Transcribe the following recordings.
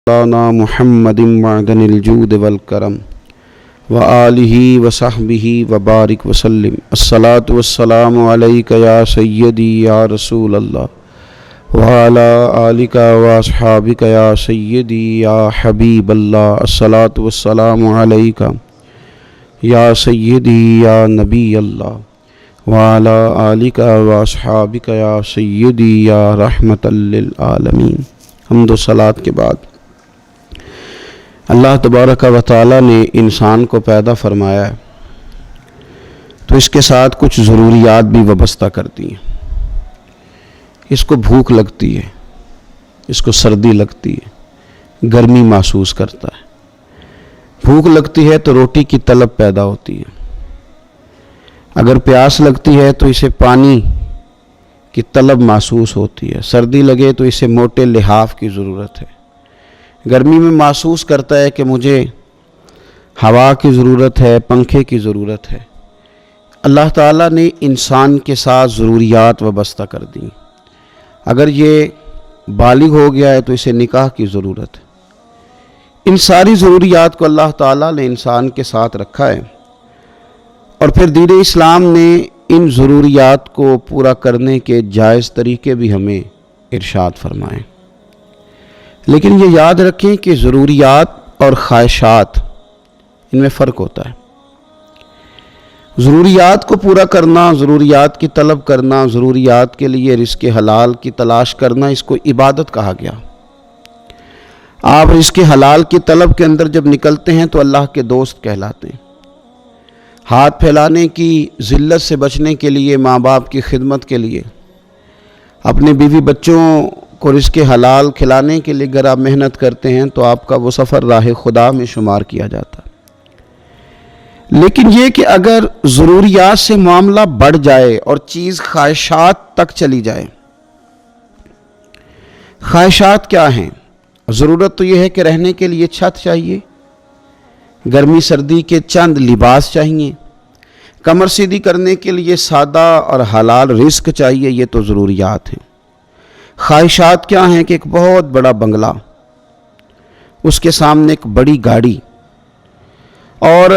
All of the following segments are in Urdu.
مولانا محمد معدن الجود والکرم وآلہ وصحبہ وبارک وسلم۔ الصلاۃ والسلام علیک یا سیدی یا رسول اللہ وعلی آلک واصحابک یا سیدی یا حبیب اللہ۔ الصلاۃ والسلام علیک یا سیدی یا نبی اللہ وعلی آلک واصحابک یا سیدی یا رحمت للعالمین۔ حمد و صلاۃ کے بعد اللہ تبارک و تعالیٰ نے انسان کو پیدا فرمایا ہے تو اس کے ساتھ کچھ ضروریات بھی وابستہ کر دی ہیں۔ اس کو بھوک لگتی ہے، اس کو سردی لگتی ہے، گرمی محسوس کرتا ہے۔ بھوک لگتی ہے تو روٹی کی طلب پیدا ہوتی ہے، اگر پیاس لگتی ہے تو اسے پانی کی طلب محسوس ہوتی ہے، سردی لگے تو اسے موٹے لحاف کی ضرورت ہے، گرمی میں محسوس کرتا ہے کہ مجھے ہوا کی ضرورت ہے، پنکھے کی ضرورت ہے۔ اللہ تعالیٰ نے انسان کے ساتھ ضروریات وابستہ کر دیں۔ اگر یہ بالغ ہو گیا ہے تو اسے نکاح کی ضرورت ہے۔ ان ساری ضروریات کو اللہ تعالیٰ نے انسان کے ساتھ رکھا ہے، اور پھر دین اسلام نے ان ضروریات کو پورا کرنے کے جائز طریقے بھی ہمیں ارشاد فرمائے۔ لیکن یہ یاد رکھیں کہ ضروریات اور خواہشات ان میں فرق ہوتا ہے۔ ضروریات کو پورا کرنا، ضروریات کی طلب کرنا، ضروریات کے لیے رزق حلال کی تلاش کرنا، اس کو عبادت کہا گیا۔ آپ رزق حلال کی طلب کے اندر جب نکلتے ہیں تو اللہ کے دوست کہلاتے ہیں۔ ہاتھ پھیلانے کی ذلت سے بچنے کے لیے، ماں باپ کی خدمت کے لیے، اپنے بیوی بچوں کو رزق حلال کھلانے کے لیے اگر آپ محنت کرتے ہیں تو آپ کا وہ سفر راہ خدا میں شمار کیا جاتا ہے۔ لیکن یہ کہ اگر ضروریات سے معاملہ بڑھ جائے اور چیز خواہشات تک چلی جائے۔ خواہشات کیا ہیں؟ ضرورت تو یہ ہے کہ رہنے کے لیے چھت چاہیے، گرمی سردی کے چند لباس چاہیے، کمر سیدھی کرنے کے لیے سادہ اور حلال رزق چاہیے، یہ تو ضروریات ہیں۔ خواہشات کیا ہیں؟ کہ ایک بہت بڑا بنگلہ، اس کے سامنے ایک بڑی گاڑی، اور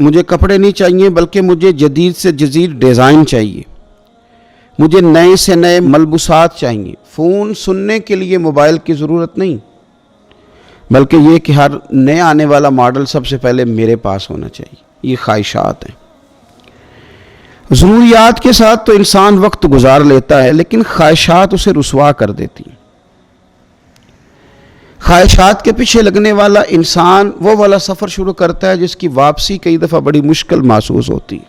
مجھے کپڑے نہیں چاہیے بلکہ مجھے جدید سے جدید ڈیزائن چاہیے، مجھے نئے سے نئے ملبوسات چاہیے۔ فون سننے کے لیے موبائل کی ضرورت نہیں، بلکہ یہ کہ ہر نیا آنے والا ماڈل سب سے پہلے میرے پاس ہونا چاہیے۔ یہ خواہشات ہیں۔ ضروریات کے ساتھ تو انسان وقت گزار لیتا ہے، لیکن خواہشات اسے رسوا کر دیتی ہیں۔ خواہشات کے پیچھے لگنے والا انسان وہ والا سفر شروع کرتا ہے جس کی واپسی کئی دفعہ بڑی مشکل محسوس ہوتی ہے۔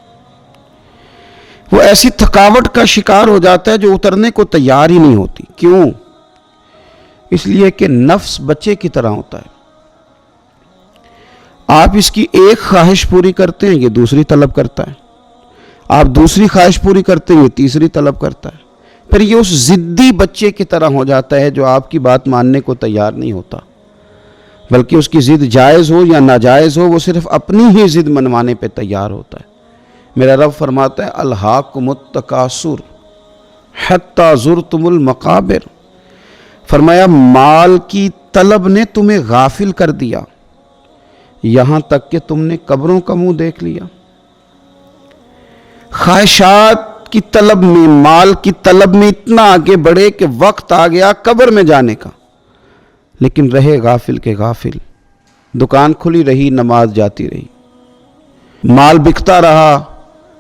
وہ ایسی تھکاوٹ کا شکار ہو جاتا ہے جو اترنے کو تیار ہی نہیں ہوتی۔ کیوں؟ اس لیے کہ نفس بچے کی طرح ہوتا ہے۔ آپ اس کی ایک خواہش پوری کرتے ہیں، یہ دوسری طلب کرتا ہے، آپ دوسری خواہش پوری کرتے ہیں، یہ تیسری طلب کرتا ہے، پھر یہ اس ضدی بچے کی طرح ہو جاتا ہے جو آپ کی بات ماننے کو تیار نہیں ہوتا، بلکہ اس کی ضد جائز ہو یا ناجائز ہو، وہ صرف اپنی ہی ضد منوانے پہ تیار ہوتا ہے۔ میرا رب فرماتا ہے الہاکم التکاثر حتی زرتم المقابر، فرمایا مال کی طلب نے تمہیں غافل کر دیا یہاں تک کہ تم نے قبروں کا منہ دیکھ لیا۔ خواہشات کی طلب میں، مال کی طلب میں اتنا آگے بڑھے کہ وقت آ گیا قبر میں جانے کا، لیکن رہے غافل کے غافل۔ دکان کھلی رہی، نماز جاتی رہی، مال بکتا رہا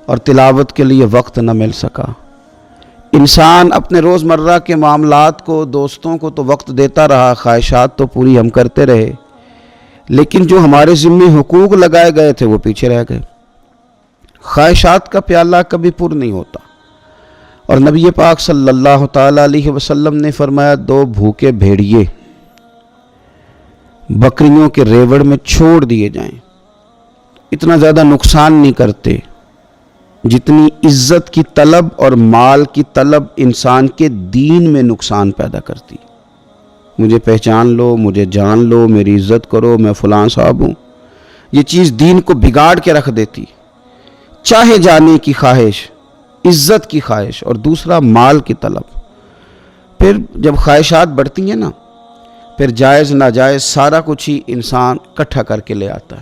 اور تلاوت کے لیے وقت نہ مل سکا۔ انسان اپنے روزمرہ کے معاملات کو، دوستوں کو تو وقت دیتا رہا، خواہشات تو پوری ہم کرتے رہے، لیکن جو ہمارے ذمے حقوق لگائے گئے تھے وہ پیچھے رہ گئے۔ خواہشات کا پیالہ کبھی پر نہیں ہوتا، اور نبی پاک صلی اللہ تعالیٰ علیہ وسلم نے فرمایا دو بھوکے بھیڑیے بکریوں کے ریوڑ میں چھوڑ دیے جائیں، اتنا زیادہ نقصان نہیں کرتے جتنی عزت کی طلب اور مال کی طلب انسان کے دین میں نقصان پیدا کرتی۔ مجھے پہچان لو، مجھے جان لو، میری عزت کرو، میں فلاں صاحب ہوں، یہ چیز دین کو بگاڑ کے رکھ دیتی۔ چاہے جانے کی خواہش، عزت کی خواہش، اور دوسرا مال کی طلب۔ پھر جب خواہشات بڑھتی ہیں نا، پھر جائز ناجائز سارا کچھ ہی انسان اکٹھا کر کے لے آتا ہے۔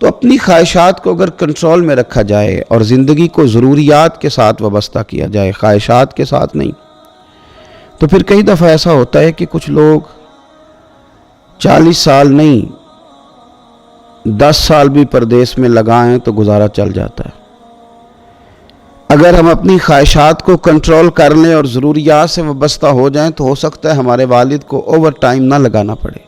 تو اپنی خواہشات کو اگر کنٹرول میں رکھا جائے اور زندگی کو ضروریات کے ساتھ وابستہ کیا جائے، خواہشات کے ساتھ نہیں، تو پھر کئی دفعہ ایسا ہوتا ہے کہ کچھ لوگ 40 سال نہیں 10 سال بھی پردیس میں لگائیں تو گزارا چل جاتا ہے۔ اگر ہم اپنی خواہشات کو کنٹرول کر لیں اور ضروریات سے وابستہ ہو جائیں تو ہو سکتا ہے ہمارے والد کو اوور ٹائم نہ لگانا پڑے۔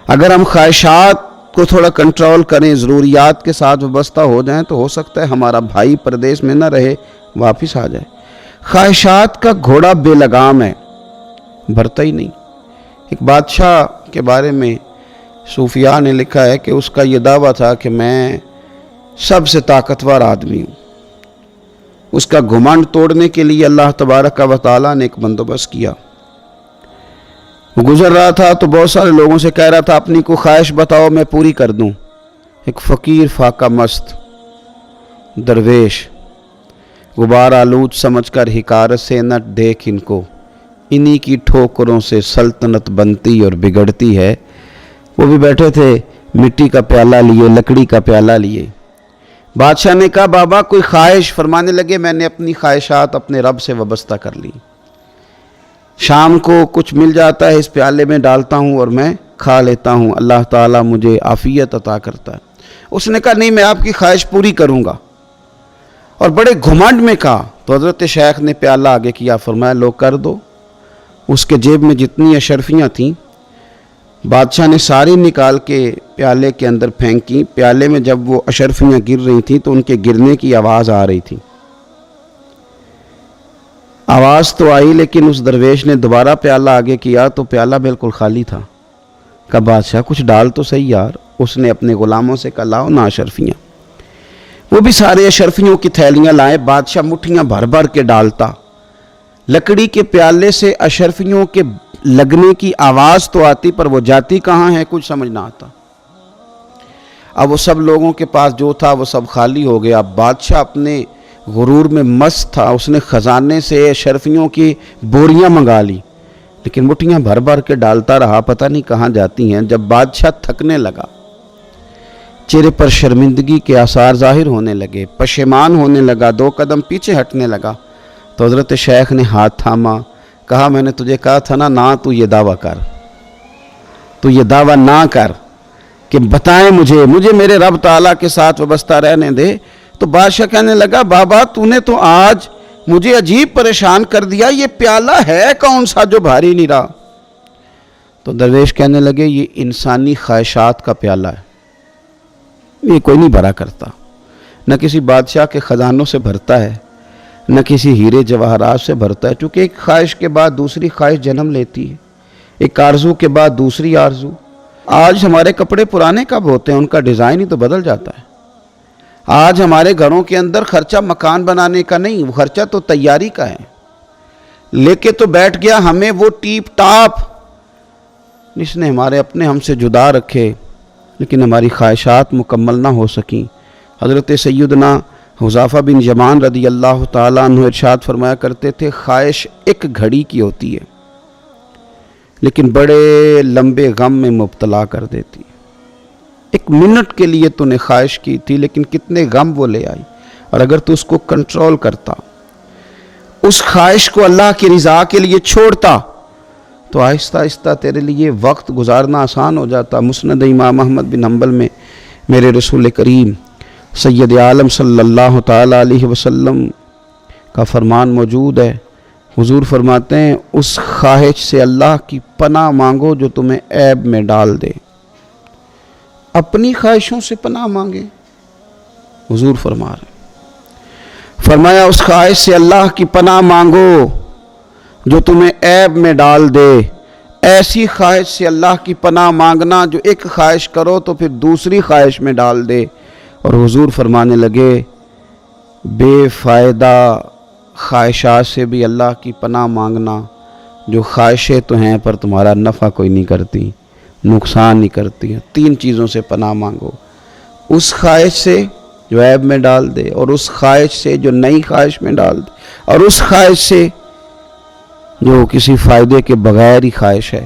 اگر ہم خواہشات کو تھوڑا کنٹرول کریں، ضروریات کے ساتھ وابستہ ہو جائیں تو ہو سکتا ہے ہمارا بھائی پردیس میں نہ رہے، واپس آ جائے۔ خواہشات کا گھوڑا بے لگام ہے، بھرتا ہی نہیں۔ ایک بادشاہ کے بارے میں صوفیاء نے لکھا ہے کہ اس کا یہ دعویٰ تھا کہ میں سب سے طاقتور آدمی ہوں۔ اس کا گھمنڈ توڑنے کے لیے اللہ تبارک و تعالیٰ نے ایک بندوبست کیا۔ وہ گزر رہا تھا تو بہت سارے لوگوں سے کہہ رہا تھا اپنی کو خواہش بتاؤ میں پوری کر دوں۔ ایک فقیر فاقہ مست درویش غبار آلود سمجھ کر حقارت سے نہ دیکھ ان کو، انہی کی ٹھوکروں سے سلطنت بنتی اور بگڑتی ہے۔ وہ بھی بیٹھے تھے، مٹی کا پیالہ لیے، لکڑی کا پیالہ لیے۔ بادشاہ نے کہا بابا کوئی خواہش؟ فرمانے لگے میں نے اپنی خواہشات اپنے رب سے وابستہ کر لی۔ شام کو کچھ مل جاتا ہے اس پیالے میں ڈالتا ہوں اور میں کھا لیتا ہوں، اللہ تعالیٰ مجھے عافیت عطا کرتا ہے۔ اس نے کہا نہیں میں آپ کی خواہش پوری کروں گا، اور بڑے گھمنڈ میں کہا۔ تو حضرت شیخ نے پیالہ آگے کیا، فرمایا لو کر دو۔ اس کے جیب میں جتنی اشرفیاں تھیں بادشاہ نے ساری نکال کے پیالے کے اندر پھینکی۔ پیالے میں جب وہ اشرفیاں گر رہی تھیں تو ان کے گرنے کی آواز آ رہی تھی۔ آواز تو آئی لیکن اس درویش نے دوبارہ پیالہ آگے کیا تو پیالہ بالکل خالی تھا۔ کہا بادشاہ کچھ ڈال تو صحیح یار۔ اس نے اپنے غلاموں سے کہا لاؤ نا اشرفیاں۔ وہ بھی سارے اشرفیوں کی تھیلیاں لائے۔ بادشاہ مٹھیاں بھر بھر کے ڈالتا۔ لکڑی کے پیالے سے اشرفیوں کے لگنے کی آواز تو آتی پر وہ جاتی کہاں ہے کچھ سمجھ نہ آتا۔ اب وہ سب لوگوں کے پاس جو تھا وہ سب خالی ہو گیا۔ اب بادشاہ اپنے غرور میں مست تھا، اس نے خزانے سے اشرفیوں کی بوریاں منگا لی، لیکن مٹھیاں بھر بھر کے ڈالتا رہا، پتہ نہیں کہاں جاتی ہیں۔ جب بادشاہ تھکنے لگا، چہرے پر شرمندگی کے آثار ظاہر ہونے لگے، پشیمان ہونے لگا، 2 قدم پیچھے ہٹنے لگا، تو حضرت شیخ نے ہاتھ تھاما، کہا میں نے تجھے کہا تھا نا تو یہ دعویٰ کر، تو یہ دعویٰ نہ کر کہ بتائیں مجھے میرے رب تعالیٰ کے ساتھ وابستہ رہنے دے۔ تو بادشاہ کہنے لگا بابا تو نے تو آج مجھے عجیب پریشان کر دیا، یہ پیالہ ہے کون سا جو بھاری نہیں رہا؟ تو درویش کہنے لگے یہ انسانی خواہشات کا پیالہ ہے، یہ کوئی نہیں بھرا کرتا، نہ کسی بادشاہ کے خزانوں سے بھرتا ہے، نہ کسی ہیرے جواہرات سے بھرتا ہے، چونکہ ایک خواہش کے بعد دوسری خواہش جنم لیتی ہے، ایک آرزو کے بعد دوسری آرزو۔ آج ہمارے کپڑے پرانے کب ہوتے ہیں؟ ان کا ڈیزائن ہی تو بدل جاتا ہے۔ آج ہمارے گھروں کے اندر خرچہ مکان بنانے کا نہیں، وہ خرچہ تو تیاری کا ہے۔ لے کے تو بیٹھ گیا ہمیں وہ ٹیپ ٹاپ جس نے ہمارے اپنے ہم سے جدا رکھے، لیکن ہماری خواہشات مکمل نہ ہو سکیں۔ حضرت سیدنا حذیفہ بن یمان رضی اللہ تعالیٰ عنہ ارشاد فرمایا کرتے تھے خواہش ایک گھڑی کی ہوتی ہے لیکن بڑے لمبے غم میں مبتلا کر دیتی ہے۔ 1 منٹ کے لیے تو نے خواہش کی تھی لیکن کتنے غم وہ لے آئی، اور اگر تو اس کو کنٹرول کرتا، اس خواہش کو اللہ کی رضا کے لیے چھوڑتا تو آہستہ آہستہ تیرے لیے وقت گزارنا آسان ہو جاتا۔ مسند امام احمد بن حنبل میں میرے رسول کریم سید عالم صلی اللہ تعالیٰ علیہ وسلم کا فرمان موجود ہے۔ حضور فرماتے ہیں اس خواہش سے اللہ کی پناہ مانگو جو تمہیں عیب میں ڈال دے۔ اپنی خواہشوں سے پناہ مانگے، حضور فرما رہے ہیں، فرمایا اس خواہش سے اللہ کی پناہ مانگو جو تمہیں عیب میں ڈال دے۔ ایسی خواہش سے اللہ کی پناہ مانگنا جو ایک خواہش کرو تو پھر دوسری خواہش میں ڈال دے۔ اور حضور فرمانے لگے بے فائدہ خواہشات سے بھی اللہ کی پناہ مانگنا جو خواہشیں تو ہیں پر تمہارا نفع کوئی نہیں کرتی، نقصان نہیں کرتی ہیں۔ 3 چیزوں سے پناہ مانگو، اس خواہش سے جو عیب میں ڈال دے، اور اس خواہش سے جو نئی خواہش میں ڈال دے، اور اس خواہش سے جو کسی فائدے کے بغیر ہی خواہش ہے۔